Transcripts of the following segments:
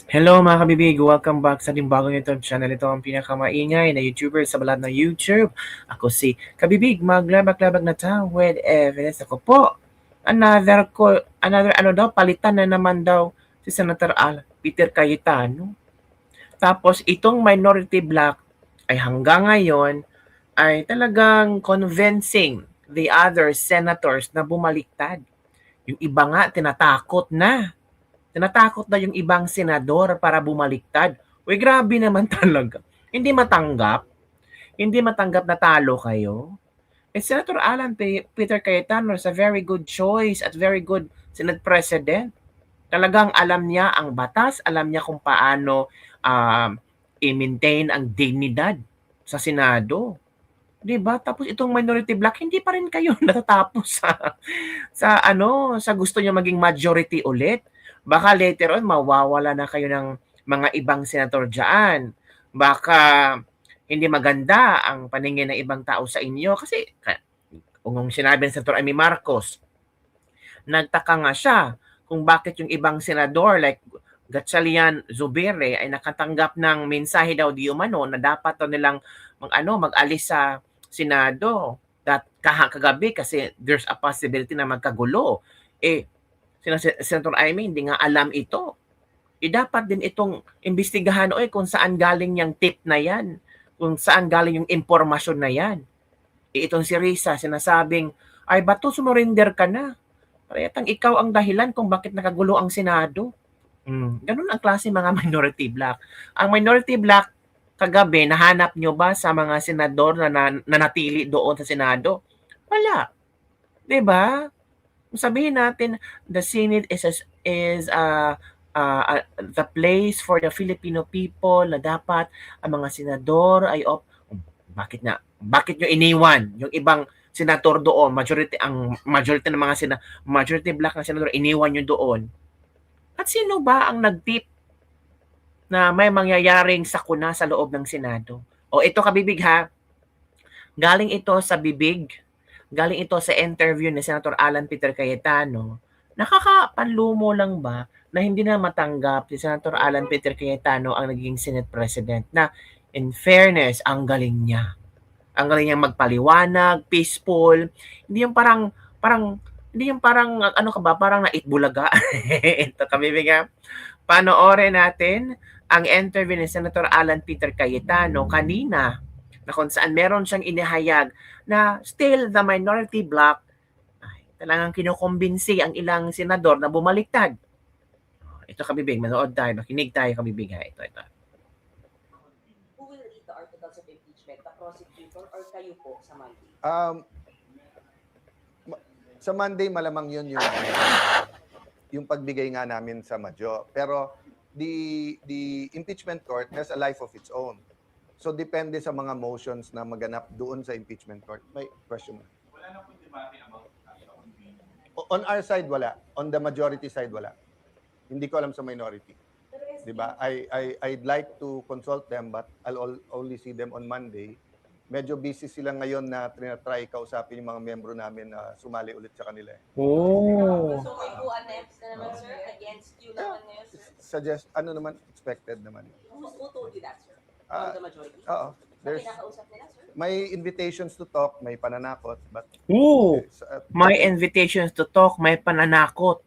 Hello mga kabibig! Welcome back sa bagong YouTube channel. Ito ang pinakamaingay na YouTuber sa balat ng YouTube. Ako si Kabibig, maglabag-labag na tao with evidence. Ako po, another palitan na naman daw si Senator Peter Cayetano. Tapos itong minority bloc ay hanggang ngayon ay talagang convincing the other senators na bumaliktad. Yung iba nga tinatakot na yung ibang senador para bumaliktad. Uy, grabe naman talaga. Hindi matanggap na talo kayo. Eh, Senator Peter Cayetano is a very good choice at very good Senate President. Talagang alam niya ang batas, alam niya kung paano i-maintain ang dignidad sa Senado. 'Di ba? Tapos itong minority bloc, hindi pa rin kayo natatapos sa gusto niyo maging majority ulit. Baka later on mawawala na kayo ng mga ibang senator diyan. Baka hindi maganda ang paningin ng ibang tao sa inyo kasi kung sinabi ni Senator Amy Marcos, nagtaka nga siya kung bakit yung ibang senador like Gatchalian Zubiri ay nakatanggap ng mensahe daw di umano na dapat daw nilang mag-alis sa Senado kagabi kasi there's a possibility na magkagulo. Eh, Senator Amy, hindi nga alam ito. Dapat din itong imbestigahan kung saan galing yung tip na yan, kung saan galing yung impormasyon na yan. Itong si Risa, sinasabing, ay bato, sumurinder ka na. Parehang ikaw ang dahilan kung bakit nakagulo ang Senado. Ganun ang klase mga minority bloc. Ang minority bloc, kagabi, nahanap nyo ba sa mga senador na nanatili doon sa Senado? Wala. 'Di ba? Sabihin natin, the Senate is the place for the Filipino people na dapat ang mga senador ay bakit nyo iniwan yung ibang senator doon, majority ng mga majority black na senador iniwan nyo doon. At sino ba ang nag-tip na may mangyayaring sakuna sa loob ng Senado? O ito kabibig ha, galing ito sa interview ni Senator Peter Cayetano. Nakakapanlumo lang ba na hindi na matanggap si Senator Peter Cayetano ang naging Senate President na in fairness, ang galing niya. Ang galing niyang magpaliwanag, peaceful. Hindi yung parang naitbulaga. Ito kabibig. Panoorin natin ang interview ni Senator Peter Cayetano kanina na kung saan meron siyang inihayag na still the minority bloc ay talagang kinukumbinsi ang ilang senador na bumaliktad. Ito kabibig, manood tayo, makinig tayo kabibig ha. Ito. Who will read the articles of impeachment, the prosecutor or kayo po sa Monday? Sa Monday malamang yun yung pagbigay nga namin sa Madjo. Pero the impeachment court has a life of its own. So depende sa mga motions na maganap doon sa impeachment court. May question? Wala na pong debate about on our side wala. On the majority side wala. Hindi ko alam sa minority. Diba? I'd like to consult them but I'll only see them on Monday. Medyo busy sila ngayon na try kausapin yung mga membro namin na sumali ulit sa kanila. Oh. So may who annexed na naman, sir? Against you naman na sir? Suggest, expected naman. Who told you that, sir? From the majority? Oo. There's, kinakausap nila, sir? may invitations to talk, may pananakot, but... May invitations to talk, may pananakot.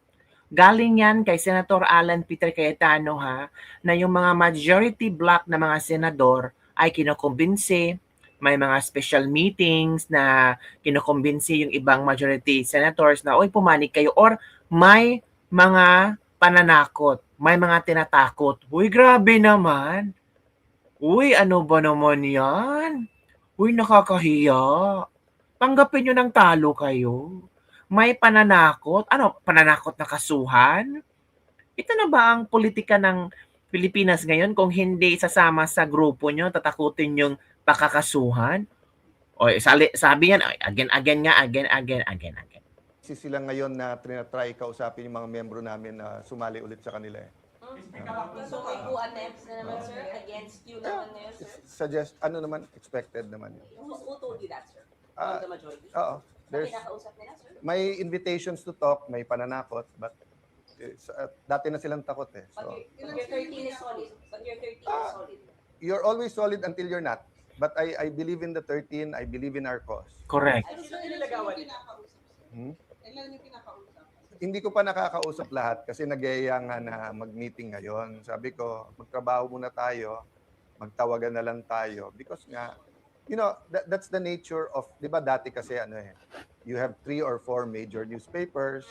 Galing yan kay Senator Peter Cayetano ha, na yung mga majority bloc na mga senador ay kinukumbinsi, may mga special meetings na kinukumbinsi yung ibang majority senators na, pumanig kayo, or may mga pananakot, may mga tinatakot. Uy, grabe naman. Uy, ano ba naman yan? Uy, nakakahiya. Tanggapin nyo ng talo kayo. May pananakot. Ano, pananakot na kasuhan? Ito na ba ang politika ng Pilipinas ngayon kung hindi sasama sa grupo nyo, tatakutin yung pakakasuhan? O sabi yan, again. Sila ngayon na try kausapin yung mga membro namin na sumali ulit sa kanila. So may who annexed na naman, sir? Against you naman na sir? Suggest, expected naman. Who told you that, sir? From the majority? Oo. There's kinakausap nila, sir? May invitations to talk, may pananakot, but Dati na silang takot eh. But So, your 13 is solid. But your 13 is Ah. solid. you're always solid until you're not. But I believe in the 13. I believe in our cause. Correct. Ay, sino nilagawan nila? Hmm? Hindi ko pa nakakausap lahat kasi nag-iaya nga na mag-meeting ngayon. Sabi ko, magtrabaho muna tayo, magtawagan na lang tayo. Because nga, that's the nature of, di ba dati kasi you have 3 or 4 major newspapers,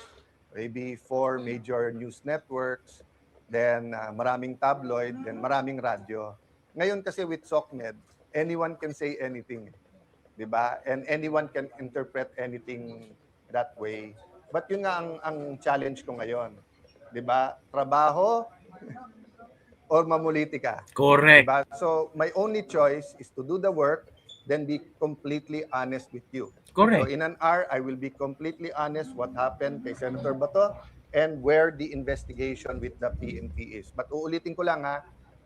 maybe 4 major news networks, then maraming tabloid, then maraming radyo. Ngayon kasi with SOCMED, anyone can say anything. Di ba? And anyone can interpret anything that way. But yun nga ang challenge ko ngayon. 'Di ba? Trabaho or mamulitika. Correct. Diba? So my only choice is to do the work, then be completely honest with you. So Correct. in an hour, I will be completely honest what happened kay Senator Bato and where the investigation with the PNP is. But uulitin ko lang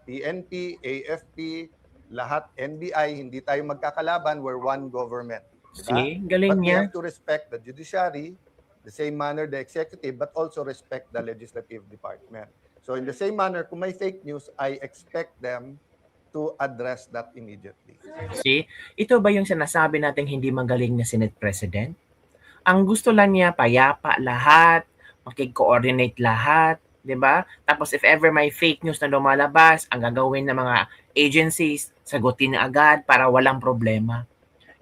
PNP, AFP, lahat, NBI, hindi tayo magkakalaban. We're one government. Diba? See, galing But we niya. have to respect the judiciary, the same manner the executive, but also respect the legislative department. So in the same manner, kung may fake news, I expect them to address that immediately. See, ito ba yung sinasabi nating hindi magaling na Senate President? Ang gusto lang niya, payapa lahat, makig-coordinate lahat, di ba? Tapos if ever may fake news na lumalabas, ang gagawin ng mga agencies, sagutin na agad para walang problema.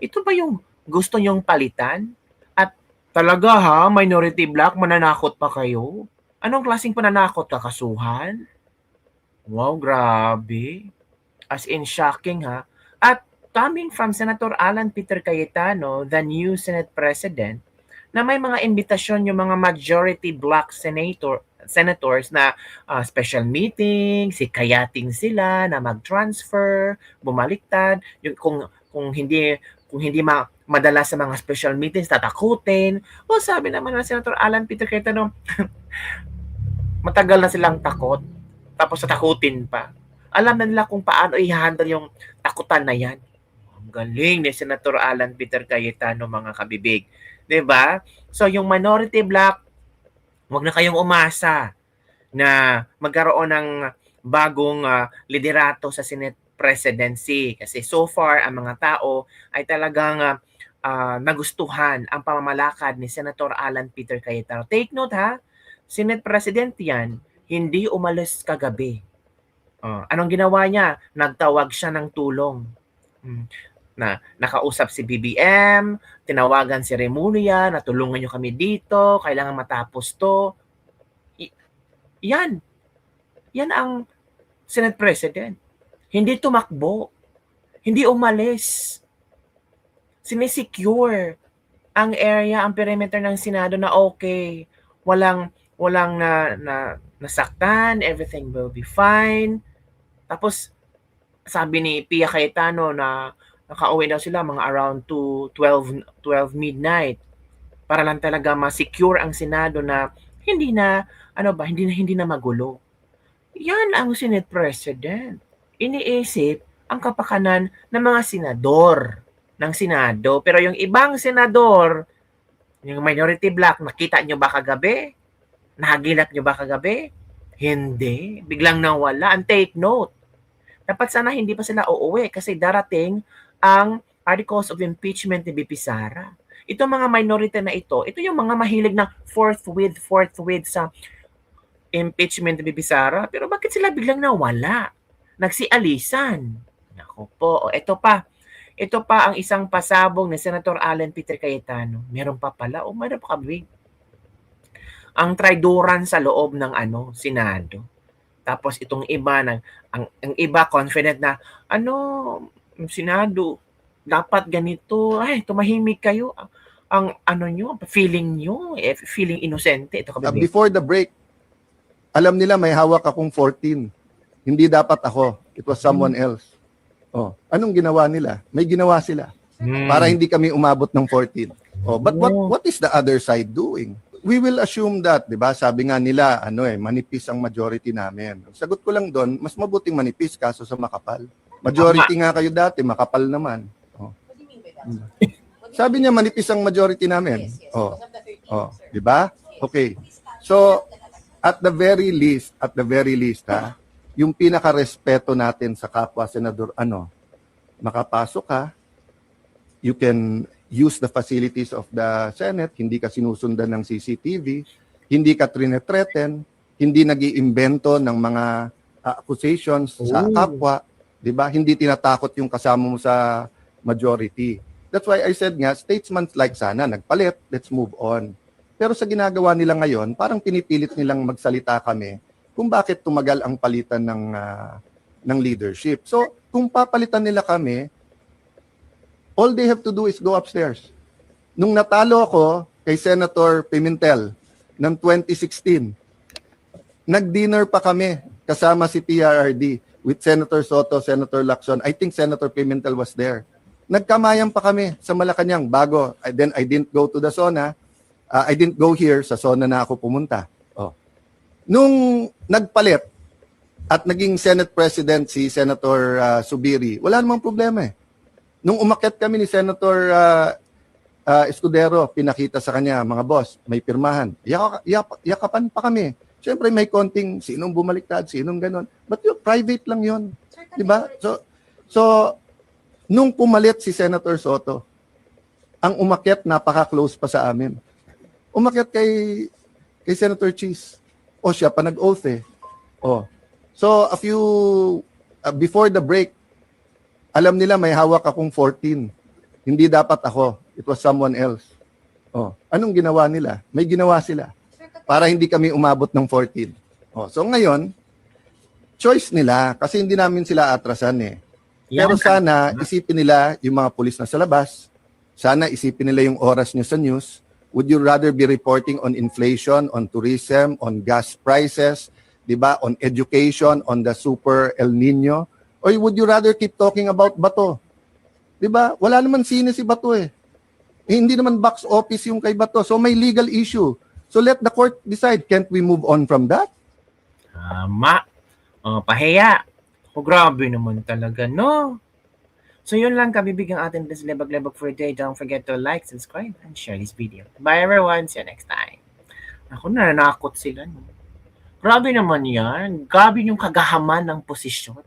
Ito ba yung gusto niyong palitan? At talaga minority black, mananakot pa kayo? Anong klaseng pananakot, kakasuhan? Wow, grabe. As in shocking At coming from Senator Alan Peter Cayetano, the new Senate President, na may mga imbitasyon yung mga majority black senators na special meeting, sikayating sila na mag-transfer, bumaliktad, yung kung hindi madala sa mga special meetings, tatakutin. O sabi naman ng Senator Alan Peter Cayetano, matagal na silang takot, tapos tatakutin pa. Alam na nila kung paano i-handle yung takutan na yan. Ang galing ni Senator Alan Peter Cayetano, mga kabibig. 'Di ba? So yung minority black, wag na kayong umasa na magkaroon ng bagong liderato sa Senate presidency. Kasi so far, ang mga tao ay talagang nagustuhan ang pamamalakad ni Senator Alan Peter Cayetano. Take note Senate President yan, hindi umalis kagabi. Anong ginawa niya? Nagtawag siya ng tulong. Na nakausap si BBM, tinawagan si Remulla, natulungan niyo kami dito, kailangan matapos to. Yan ang Senate President. Hindi tumakbo. Hindi umalis. Sinisecure ang area, ang perimeter ng Senado na okay. Walang nasaktan, everything will be fine. Tapos sabi ni Pia Cayetano na nakauwi daw sila mga around 12 midnight para lang talaga ma-secure ang Senado na hindi na magulo. Yan ang Senate President. Iniisip ang kapakanan ng mga senador ng Senado. Pero yung ibang senador, yung minority black, nakita nyo ba kagabi? Nahaginap nyo ba kagabi? Hindi. Biglang nawala. And take note, dapat sana hindi pa sila uuwi kasi darating ang articles of impeachment ni BP Sara. Ito mga minority na ito yung mga mahilig na forthwith sa impeachment ni BP Sara. Pero bakit sila biglang nawala? Nagsialisan. Naku po. Ito pa ang isang pasabong ni Senator Alan Peter Cayetano. Meron pa pala. Meron pa kabig. Ang traidoran sa loob ng Senado. Tapos itong iba ang iba confident na Senado dapat ganito. Ay, tumahimik kayo. Ang feeling inosente ito kabibig. Before the break, alam nila may hawak akong 14. Hindi dapat ako. It was someone else. Anong ginawa nila? May ginawa sila para hindi kami umabot ng 14. But what is the other side doing? We will assume that, 'di ba? Sabi nga nila, manipis ang majority namin. Sagot ko lang doon, mas mabuting manipis kaso sa makapal. Majority nga kayo dati, makapal naman. What do you mean by that? Sabi niya manipis ang majority namin. Yes. Because of the 13, sir. 'Di ba? Okay. So, at the very least, ha, yung pinaka-respeto natin sa kapwa senador, makapasok ka, you can use the facilities of the Senate, hindi ka sinusundan ng CCTV, hindi ka trinethreaten, hindi nag-iimbento ng mga accusations sa kapwa, 'di ba? Hindi tinatakot yung kasama mo sa majority. That's why I said nga, statesman-like sana, nagpalit, let's move on. Pero sa ginagawa nila ngayon, parang pinipilit nilang magsalita kami kung bakit tumagal ang palitan ng leadership. So, kung papalitan nila kami, all they have to do is go upstairs. Nung natalo ako kay Senator Pimentel ng 2016, nag-dinner pa kami kasama si PRRD with Senator Soto, Senator Lacson. I think Senator Pimentel was there. Nagkamayan pa kami sa Malacanang bago. Then I didn't go to the SONA. I didn't go here. Sa SONA na ako pumunta. Nung nagpalit at naging Senate President si Senator Subiri, wala namang problema eh. Nung umakyat kami ni Senator Escudero, pinakita sa kanya, mga boss, may pirmahan. Yakapan pa kami. Siyempre may konting sinong bumaliktad, sinong ganon. But yung private lang yun. Di ba? So, nung pumalit si Senator Soto, ang umakyat napaka-close pa sa amin. Umakyat kay Senator Cheese. O siya pa nag-oath eh. So, before the break, alam nila may hawak akong 14. Hindi dapat ako. It was someone else. Anong ginawa nila? May ginawa sila para hindi kami umabot ng 14. So ngayon, choice nila kasi hindi namin sila atrasan eh. Pero sana isipin nila yung mga pulis na sa labas. Sana isipin nila yung oras nyo sa news. Would you rather be reporting on inflation, on tourism, on gas prices, 'di ba, on education, on the super El Nino? Or would you rather keep talking about Bato? 'Di ba? Wala naman sine si Bato eh. Hindi naman box office yung kay Bato. So may legal issue. So let the court decide. Can't we move on from that? Tama. Pahiya. Grabe naman talaga, no? So yun lang kabibigyan atin this lebag-lebag for today. Don't forget to like, subscribe, and share this video. Bye everyone. See you next time. Ako nanakot sila. No? Grabe naman yan. Grabe yung kagahaman ng posisyon.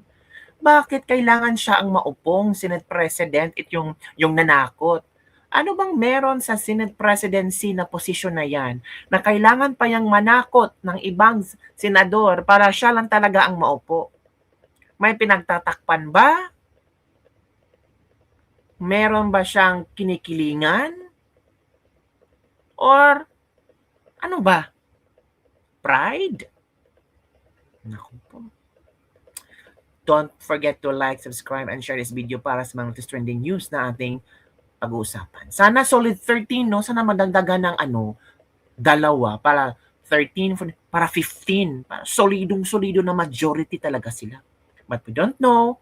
Bakit kailangan siya ang maupong Senate President at yung nanakot? Ano bang meron sa Senate Presidency na posisyon na yan na kailangan pa yang manakot ng ibang senador para siya lang talaga ang maupo? May pinagtatakpan ba? Meron ba siyang kinikilingan? Or ano ba? Pride? Naku po. Don't forget to like, subscribe, and share this video para sa mga trending news na ating pag-uusapan. Sana solid 13, no? Sana madagdagan ng 2 para 13, para 15. Para solidong-solido na majority talaga sila. But we don't know.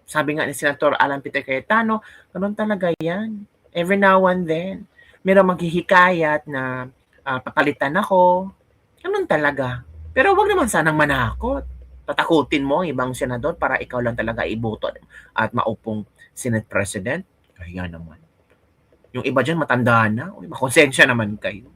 Sabi nga ni Senator Alan Peter Cayetano, ganun talaga yan. Every now and then, mayroong maghihikayat na papalitan ako. Ganun talaga. Pero wag naman sanang manakot. Tatakutin mo ang ibang senador para ikaw lang talaga iboto at maupong Senate President. Kaya naman. Yung iba dyan matanda na. Makonsensya naman kayo.